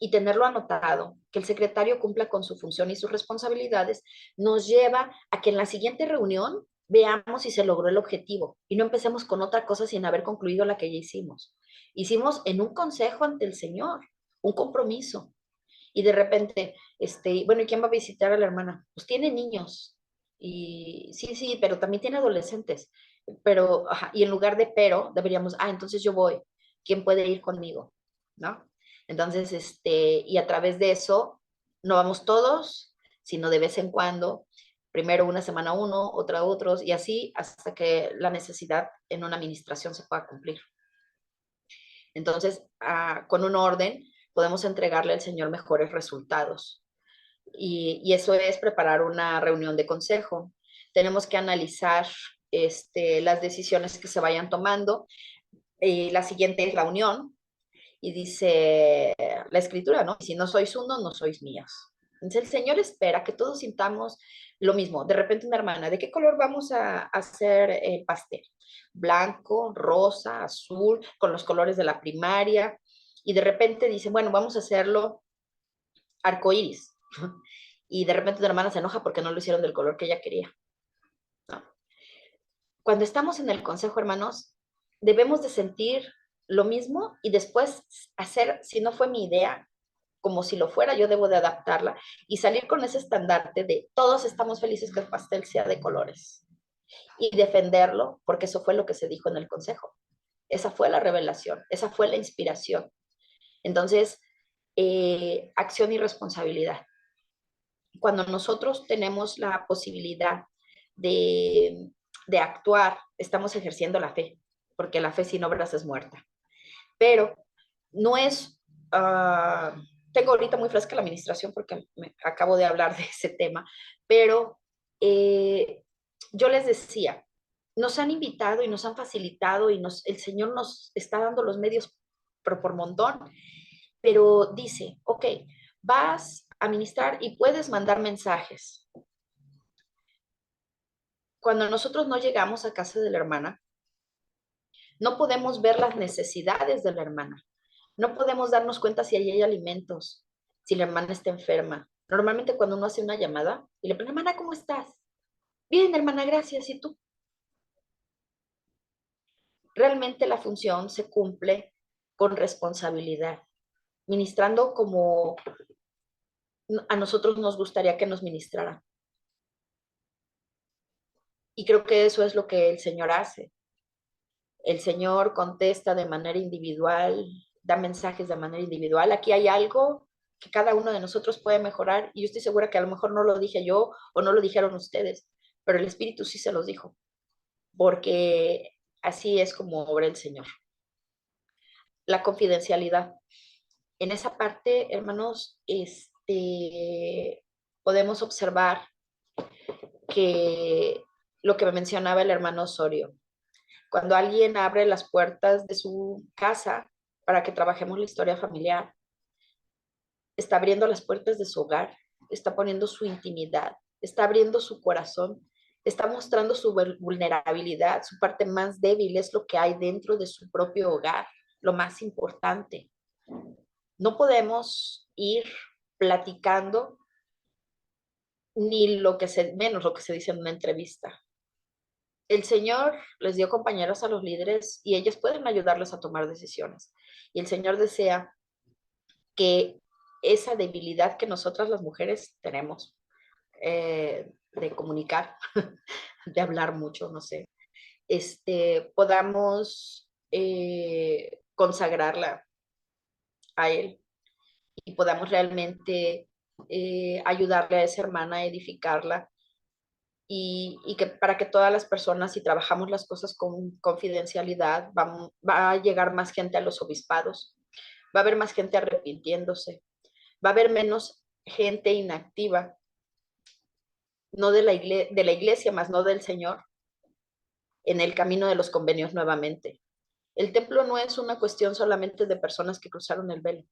y tenerlo anotado, que el secretario cumpla con su función y sus responsabilidades, nos lleva a que en la siguiente reunión veamos si se logró el objetivo y no empecemos con otra cosa sin haber concluido la que ya hicimos. Hicimos en un consejo ante el Señor, un compromiso. Y de repente, bueno, ¿y quién va a visitar a la hermana? Pues tiene niños. Y sí, pero también tiene adolescentes. Pero, ajá, y en lugar de pero, deberíamos, entonces yo voy. ¿Quién puede ir conmigo? ¿No? Entonces, y a través de eso, no vamos todos, sino de vez en cuando, primero una semana uno, otra otros, y así hasta que la necesidad en una administración se pueda cumplir. Entonces, con un orden, podemos entregarle al Señor mejores resultados. Y eso es preparar una reunión de consejo. Tenemos que analizar las decisiones que se vayan tomando. La siguiente es la unión. Y dice la escritura, ¿no? Si no sois uno, no sois míos, Entonces el Señor espera que todos sintamos lo mismo. De repente una hermana, ¿de qué color vamos a hacer el pastel? Blanco, rosa, azul, con los colores de la primaria. Y de repente dicen, bueno, vamos a hacerlo arcoíris. Y de repente una hermana se enoja porque no lo hicieron del color que ella quería. No. Cuando estamos en el consejo, hermanos, debemos de sentir lo mismo y después hacer, si no fue mi idea, como si lo fuera, yo debo de adaptarla y salir con ese estandarte de todos estamos felices que el pastel sea de colores y defenderlo, porque eso fue lo que se dijo en el consejo. Esa fue la revelación, esa fue la inspiración. Entonces, acción y responsabilidad. Cuando nosotros tenemos la posibilidad de actuar, estamos ejerciendo la fe, porque la fe sin obras es muerta. Pero no es... tengo ahorita muy fresca la administración porque me acabo de hablar de ese tema, pero yo les decía, nos han invitado y nos han facilitado y el Señor nos está dando los medios por montón, pero dice, ok, vas a ministrar y puedes mandar mensajes. Cuando nosotros no llegamos a casa de la hermana, no podemos ver las necesidades de la hermana. No podemos darnos cuenta si ahí hay alimentos, si la hermana está enferma. Normalmente cuando uno hace una llamada y le pregunta, hermana, ¿cómo estás? Bien, hermana, gracias. ¿Y tú? Realmente la función se cumple con responsabilidad, ministrando como a nosotros nos gustaría que nos ministraran. Y creo que eso es lo que el Señor hace. El Señor contesta de manera individual, da mensajes de manera individual. Aquí hay algo que cada uno de nosotros puede mejorar y yo estoy segura que a lo mejor no lo dije yo o no lo dijeron ustedes, pero el Espíritu sí se los dijo, porque así es como obra el Señor. La confidencialidad. En esa parte, hermanos, podemos observar que lo que me mencionaba el hermano Osorio, cuando alguien abre las puertas de su casa para que trabajemos la historia familiar, está abriendo las puertas de su hogar, está poniendo su intimidad, está abriendo su corazón, está mostrando su vulnerabilidad, su parte más débil es lo que hay dentro de su propio hogar, lo más importante. No podemos ir platicando ni menos lo que se dice en una entrevista. El Señor les dio compañeros a los líderes y ellos pueden ayudarles a tomar decisiones. Y el Señor desea que esa debilidad que nosotras las mujeres tenemos de comunicar, de hablar mucho, no sé, podamos consagrarla a Él y podamos realmente ayudarle a esa hermana a edificarla y que para que todas las personas, si trabajamos las cosas con confidencialidad, va a llegar más gente a los obispados, va a haber más gente arrepintiéndose, va a haber menos gente inactiva, no de la iglesia, más no del Señor, en el camino de los convenios nuevamente. El templo no es una cuestión solamente de personas que cruzaron el velo.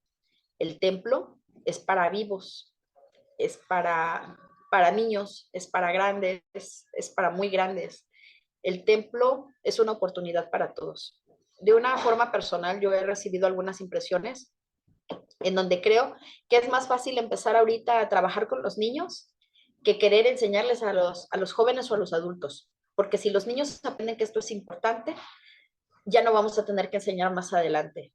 El templo es para vivos, es para niños, es para grandes, es para muy grandes. El templo es una oportunidad para todos. De una forma personal, yo he recibido algunas impresiones en donde creo que es más fácil empezar ahorita a trabajar con los niños que querer enseñarles a los jóvenes o a los adultos. Porque si los niños aprenden que esto es importante, ya no vamos a tener que enseñar más adelante,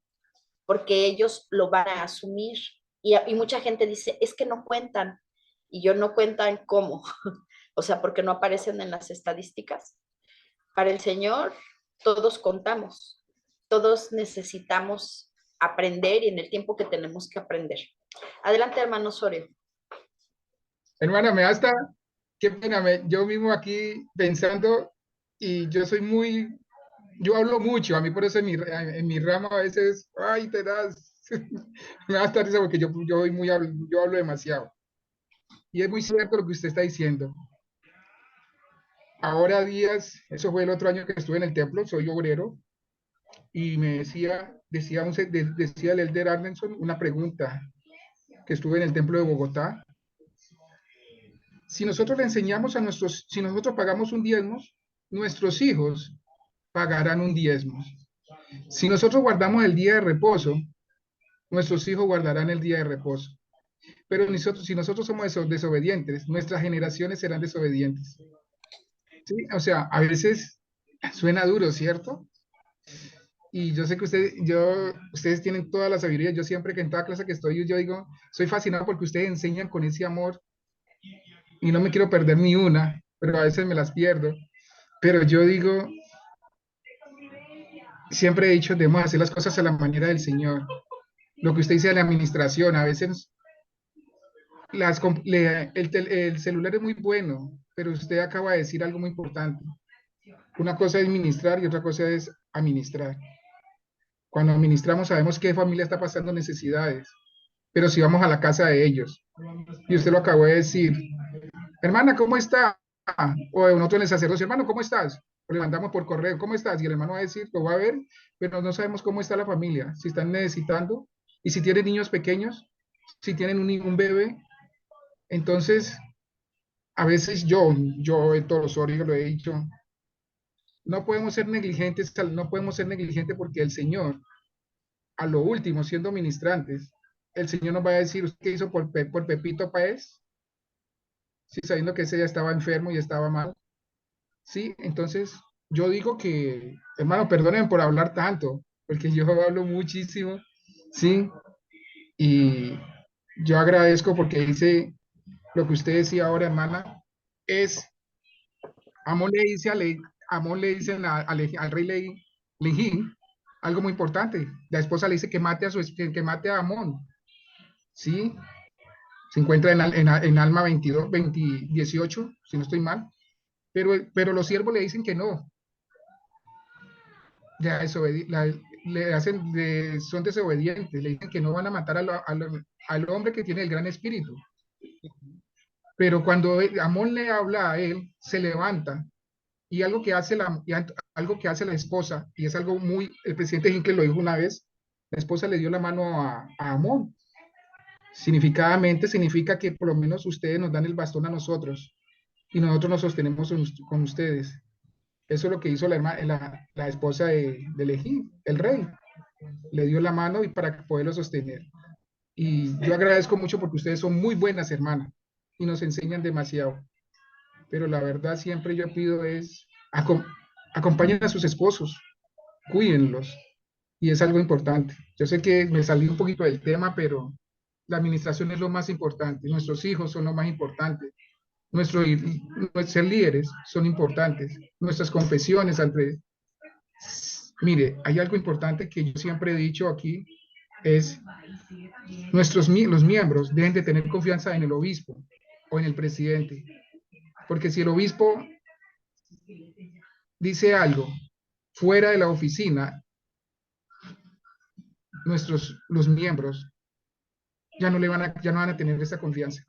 porque ellos lo van a asumir. Y mucha gente dice, es que no cuentan. Y yo no cuentan cómo. O sea, porque no aparecen en las estadísticas. Para el Señor, todos contamos. Todos necesitamos aprender y en el tiempo que tenemos que aprender. Adelante, hermano Osorio. Hermana, qué pena, yo mismo aquí pensando y yo hablo mucho, a mí por eso en mi rama a veces, ay, te das, me da hasta risa porque yo hablo demasiado. Y es muy cierto lo que usted está diciendo. Ahora días, eso fue el otro año que estuve en el templo, soy obrero, y me decía el elder Arneson una pregunta, que estuve en el templo de Bogotá, Si nosotros le enseñamos a si nosotros pagamos un diezmo, nuestros hijos pagarán un diezmo. Si nosotros guardamos el día de reposo, nuestros hijos guardarán el día de reposo. Pero si nosotros somos desobedientes, nuestras generaciones serán desobedientes. ¿Sí? O sea, a veces suena duro, ¿cierto? Y yo sé que ustedes tienen toda la sabiduría. Yo siempre que en toda clase que estoy, yo digo, soy fascinado porque ustedes enseñan con ese amor y no me quiero perder ni una, pero a veces me las pierdo. Pero yo digo, siempre he dicho, debemos hacer las cosas a la manera del Señor. Lo que usted dice de la administración, a veces el celular es muy bueno, pero usted acaba de decir algo muy importante. Una cosa es ministrar y otra cosa es administrar. Cuando administramos sabemos qué familia está pasando necesidades, pero si vamos a la casa de ellos, y usted lo acabó de decir, hermana, ¿cómo está? O nosotros en el sacerdocio, hermano, ¿cómo estás? O le mandamos por correo, ¿cómo estás? Y el hermano va a decir, lo va a ver, pero no sabemos cómo está la familia, si están necesitando, y si tienen niños pequeños, si tienen un bebé. Entonces, a veces yo en todos los horarios lo he dicho, no podemos ser negligentes, no podemos ser negligentes porque el Señor, a lo último, siendo ministrantes, el Señor nos va a decir, ¿usted qué hizo por Pepito Páez? Sí, sabiendo que ese ya estaba enfermo y estaba mal. Sí, entonces yo digo que, hermano, perdónenme por hablar tanto, porque yo hablo muchísimo, sí, y yo agradezco porque dice lo que usted decía ahora, hermana, es, Amón le dice, Amón le dice al rey Lejín algo muy importante. La esposa le dice que mate que mate a Amón, ¿sí? Se encuentra en Alma 22, 18, si no estoy mal, pero los siervos le dicen que no, ya son desobedientes, le dicen que no van a matar al hombre que tiene el gran espíritu. Pero cuando Amón le habla a él, se levanta y algo que hace la esposa, y es algo el presidente Hinckley lo dijo una vez, la esposa le dio la mano a Amón. Significadamente significa que por lo menos ustedes nos dan el bastón a nosotros y nosotros nos sostenemos con ustedes. Eso es lo que hizo la esposa de Lejí, el rey. Le dio la mano y para poderlo sostener. Y yo agradezco mucho porque ustedes son muy buenas hermanas y nos enseñan demasiado. Pero la verdad siempre yo pido es, acompañen a sus esposos, cuídenlos. Y es algo importante. Yo sé que me salí un poquito del tema, pero la administración es lo más importante. Nuestros hijos son lo más importante. Nuestros ser líderes son importantes. Nuestras confesiones ante... Mire, hay algo importante que yo siempre he dicho aquí, es los miembros deben de tener confianza en el obispo o en el presidente. Porque si el obispo dice algo fuera de la oficina, los miembros ya no van a tener esa confianza.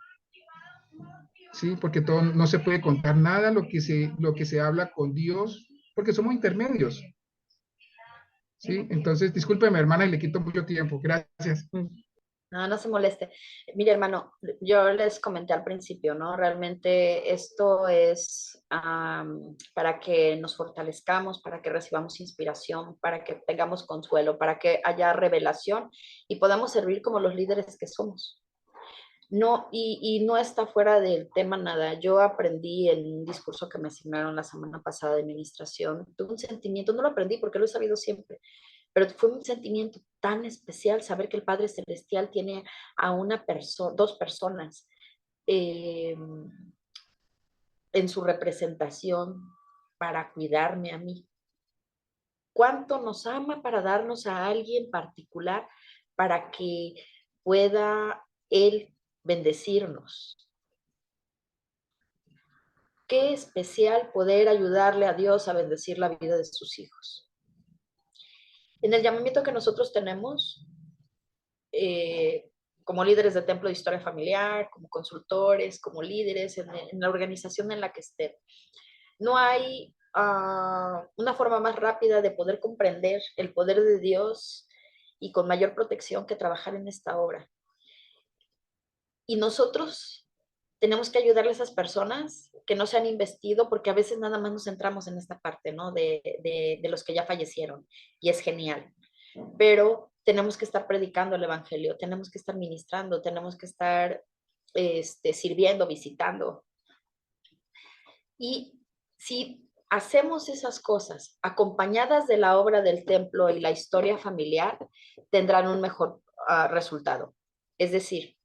¿Sí? Porque no se puede contar nada lo que se habla con Dios, porque somos intermedios. ¿Sí? Entonces, discúlpeme, hermana, y le quito mucho tiempo. Gracias. No, no se moleste. Mire, hermano, yo les comenté al principio, ¿no? Realmente esto es para que nos fortalezcamos, para que recibamos inspiración, para que tengamos consuelo, para que haya revelación y podamos servir como los líderes que somos. No, y no está fuera del tema nada. Yo aprendí en un discurso que me asignaron la semana pasada de administración. Tuve un sentimiento, no lo aprendí porque lo he sabido siempre, pero fue un sentimiento tan especial saber que el Padre Celestial tiene a dos personas en su representación para cuidarme a mí. ¿Cuánto nos ama para darnos a alguien particular para que pueda Él bendecirnos? Qué especial poder ayudarle a Dios a bendecir la vida de sus hijos. En el llamamiento que nosotros tenemos, como líderes de Templo de Historia Familiar, como consultores, como líderes en la organización en la que estén, no hay una forma más rápida de poder comprender el poder de Dios y con mayor protección que trabajar en esta obra. Y nosotros tenemos que ayudarle a esas personas que no se han investido, porque a veces nada más nos centramos en esta parte, ¿no? De los que ya fallecieron, y es genial. Pero tenemos que estar predicando el evangelio, tenemos que estar ministrando, tenemos que estar sirviendo, visitando. Y si hacemos esas cosas acompañadas de la obra del templo y la historia familiar, tendrán un mejor resultado. Es decir,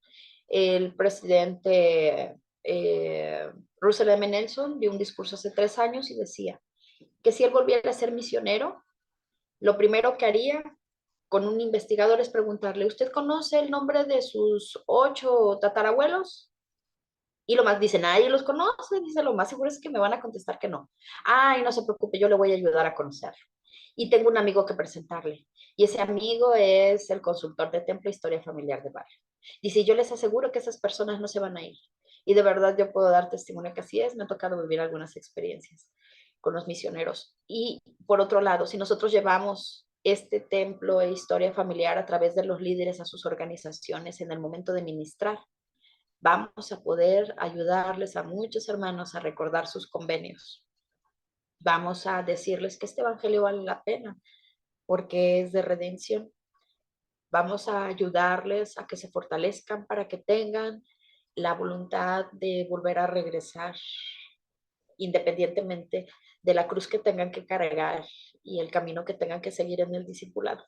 el presidente Russell M. Nelson dio un discurso hace 3 años y decía que si él volviera a ser misionero, lo primero que haría con un investigador es preguntarle, ¿usted conoce el nombre de sus 8 tatarabuelos? Y lo más dice, nadie los conoce, dice, lo más seguro es que me van a contestar que no. Ay, no se preocupe, yo le voy a ayudar a conocerlo. Y tengo un amigo que presentarle. Y ese amigo es el consultor de Templo Historia Familiar de Barrio. Dice, yo les aseguro que esas personas no se van a ir. Y de verdad yo puedo dar testimonio que así es. Me ha tocado vivir algunas experiencias con los misioneros. Y por otro lado, si nosotros llevamos este templo e historia familiar a través de los líderes a sus organizaciones en el momento de ministrar, vamos a poder ayudarles a muchos hermanos a recordar sus convenios. Vamos a decirles que este evangelio vale la pena porque es de redención. Vamos a ayudarles a que se fortalezcan para que tengan la voluntad de volver a regresar, independientemente de la cruz que tengan que cargar y el camino que tengan que seguir en el discipulado.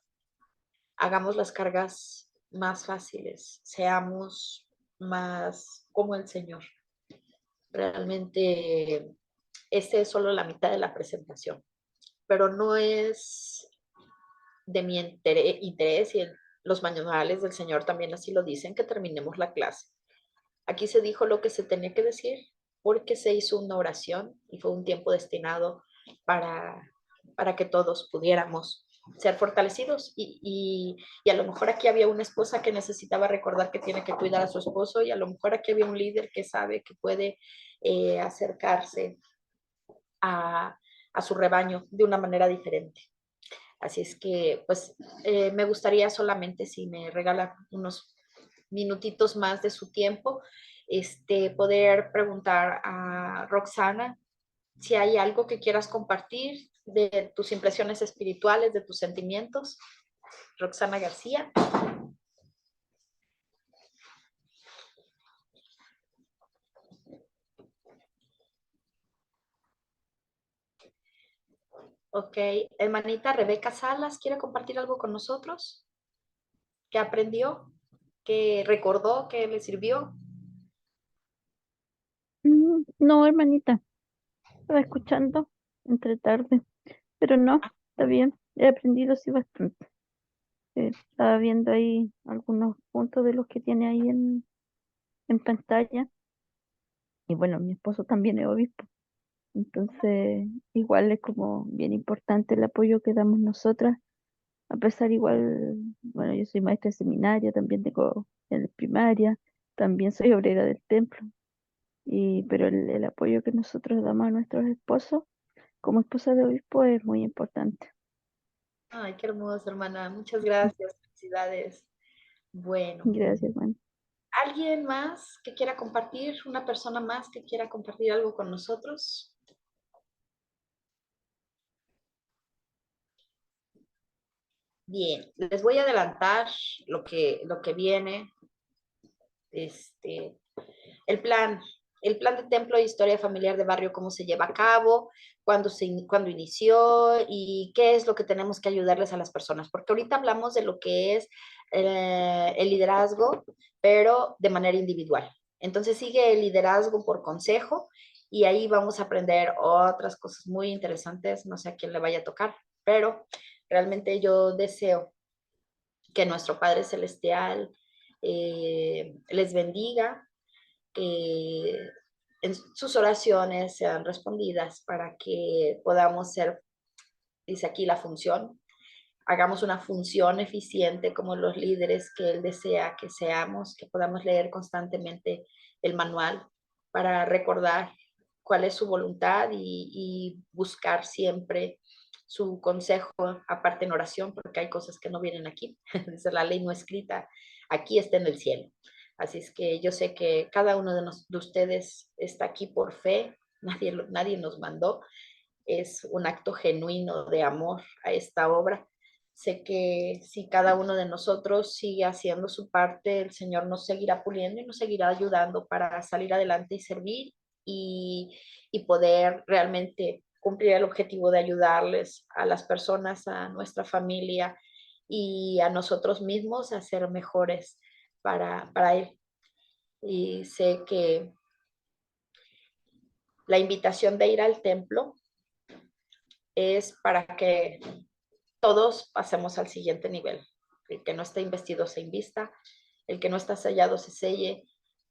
Hagamos las cargas más fáciles, seamos más como el Señor. Realmente, este es solo la mitad de la presentación, pero no es de mi interés, y en los manuales del Señor también así lo dicen, que terminemos la clase. Aquí se dijo lo que se tenía que decir, porque se hizo una oración y fue un tiempo destinado para que todos pudiéramos ser fortalecidos y a lo mejor aquí había una esposa que necesitaba recordar que tiene que cuidar a su esposo, y a lo mejor aquí había un líder que sabe que puede acercarse a su rebaño de una manera diferente. Así es que, pues, me gustaría solamente, si me regala unos minutitos más de su tiempo, poder preguntar a Roxana si hay algo que quieras compartir de tus impresiones espirituales, de tus sentimientos. Roxana García. Ok, hermanita Rebeca Salas, ¿quiere compartir algo con nosotros? ¿Qué aprendió? ¿Qué recordó? ¿Qué le sirvió? No, hermanita, estaba escuchando entre tarde, pero no, está bien, he aprendido sí bastante. Estaba viendo ahí algunos puntos de los que tiene ahí en pantalla, y bueno, mi esposo también es obispo, entonces igual es como bien importante el apoyo que damos nosotras, a pesar igual, bueno, yo soy maestra de seminario, también tengo en primaria, también soy obrera del templo, pero el apoyo que nosotros damos a nuestros esposos como esposa de obispo es muy importante. Ay, qué hermoso, hermana. Muchas gracias. Felicidades. Bueno, Gracias, hermano. ¿alguien más que quiera compartir? ¿Una persona más que quiera compartir algo con nosotros? Bien, les voy a adelantar lo que viene. El plan, el plan de templo de historia familiar de barrio, cómo se lleva a cabo, cuándo inició y qué es lo que tenemos que ayudarles a las personas. Porque ahorita hablamos de lo que es el liderazgo, pero de manera individual. Entonces sigue el liderazgo por consejo y ahí vamos a aprender otras cosas muy interesantes. No sé a quién le vaya a tocar, pero realmente yo deseo que nuestro Padre Celestial les bendiga, que en sus oraciones sean respondidas para que podamos ser, dice aquí la función, hagamos una función eficiente como los líderes que Él desea que seamos, que podamos leer constantemente el manual para recordar cuál es su voluntad y buscar siempre su consejo, aparte en oración, porque hay cosas que no vienen aquí. Dice la ley no escrita, aquí está en el cielo. Así es que yo sé que cada uno de ustedes está aquí por fe, nadie nos mandó, es un acto genuino de amor a esta obra. Sé que si cada uno de nosotros sigue haciendo su parte, el Señor nos seguirá puliendo y nos seguirá ayudando para salir adelante y servir y poder realmente cumplir el objetivo de ayudarles a las personas, a nuestra familia y a nosotros mismos a ser mejores para Él. Y sé que la invitación de ir al templo es para que todos pasemos al siguiente nivel. El que no está investido se invista, el que no está sellado se selle,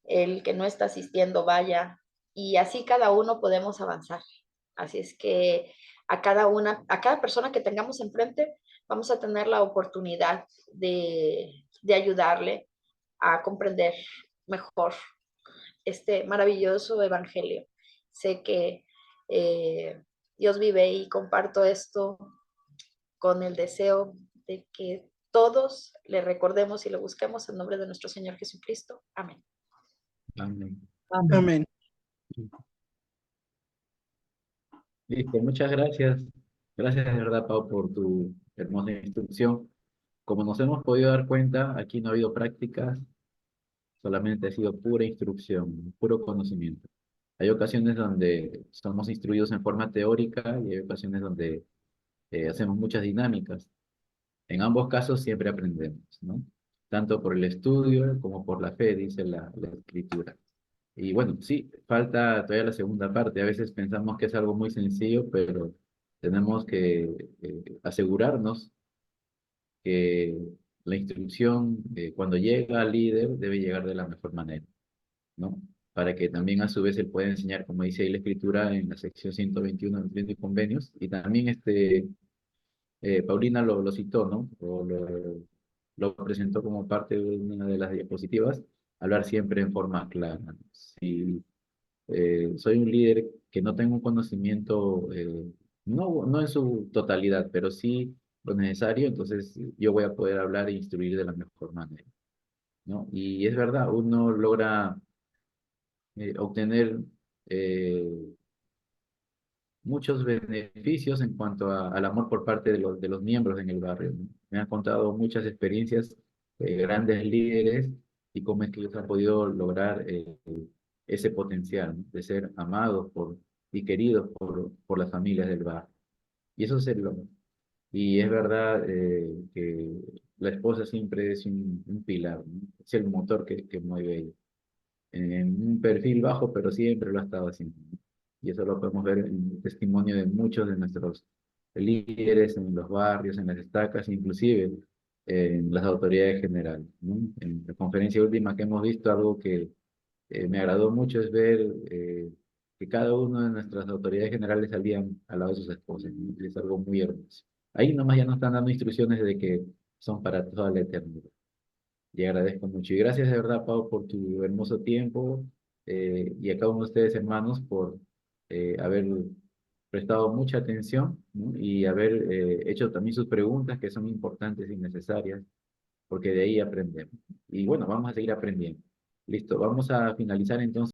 el que no está asistiendo vaya, y así cada uno podemos avanzar. Así es que a cada persona que tengamos enfrente, vamos a tener la oportunidad de ayudarle a comprender mejor este maravilloso evangelio. Sé que Dios vive y comparto esto con el deseo de que todos le recordemos y le busquemos en nombre de nuestro Señor Jesucristo. Amén. Amén. Amén. Listo, muchas gracias. Gracias de verdad, Pau, por tu hermosa instrucción. Como nos hemos podido dar cuenta, aquí no ha habido prácticas, solamente ha sido pura instrucción, puro conocimiento. Hay ocasiones donde somos instruidos en forma teórica y hay ocasiones donde hacemos muchas dinámicas. En ambos casos siempre aprendemos, ¿no? Tanto por el estudio como por la fe, dice la escritura. Y bueno, sí, falta todavía la segunda parte. A veces pensamos que es algo muy sencillo, pero tenemos que asegurarnos que la instrucción, cuando llega al líder, debe llegar de la mejor manera, ¿no? Para que también a su vez él pueda enseñar, como dice ahí la escritura en la sección 121 de los convenios, y también Paulina lo citó, ¿no? Lo presentó como parte de una de las diapositivas, hablar siempre en forma clara, ¿no? Si soy un líder que no tengo un conocimiento, no en su totalidad, pero sí lo necesario, entonces yo voy a poder hablar e instruir de la mejor manera, ¿no? Y es verdad, uno logra obtener eh, muchos beneficios en cuanto al amor por parte de los miembros en el barrio, ¿no? Me han contado muchas experiencias de grandes líderes y cómo es que ellos han podido lograr ese potencial, ¿no? De ser amados y queridos por las familias del barrio. Y eso es el logro. Y es verdad que la esposa siempre es un pilar, ¿no? Es el motor que mueve ella en un perfil bajo, pero siempre lo ha estado haciendo, ¿no? Y eso lo podemos ver en el testimonio de muchos de nuestros líderes en los barrios, en las estacas, inclusive en las autoridades generales, ¿no? En la conferencia última que hemos visto, algo que me agradó mucho es ver que cada uno de nuestras autoridades generales salían al lado de sus esposas, ¿no? Es algo muy hermoso. Ahí nomás ya nos están dando instrucciones de que son para toda la eternidad. Y agradezco mucho. Y gracias de verdad, Pau, por tu hermoso tiempo y a cada uno de ustedes, hermanos, por haber prestado mucha atención, ¿no? Y haber hecho también sus preguntas que son importantes y necesarias, porque de ahí aprendemos. Y bueno, vamos a seguir aprendiendo. Listo, vamos a finalizar entonces.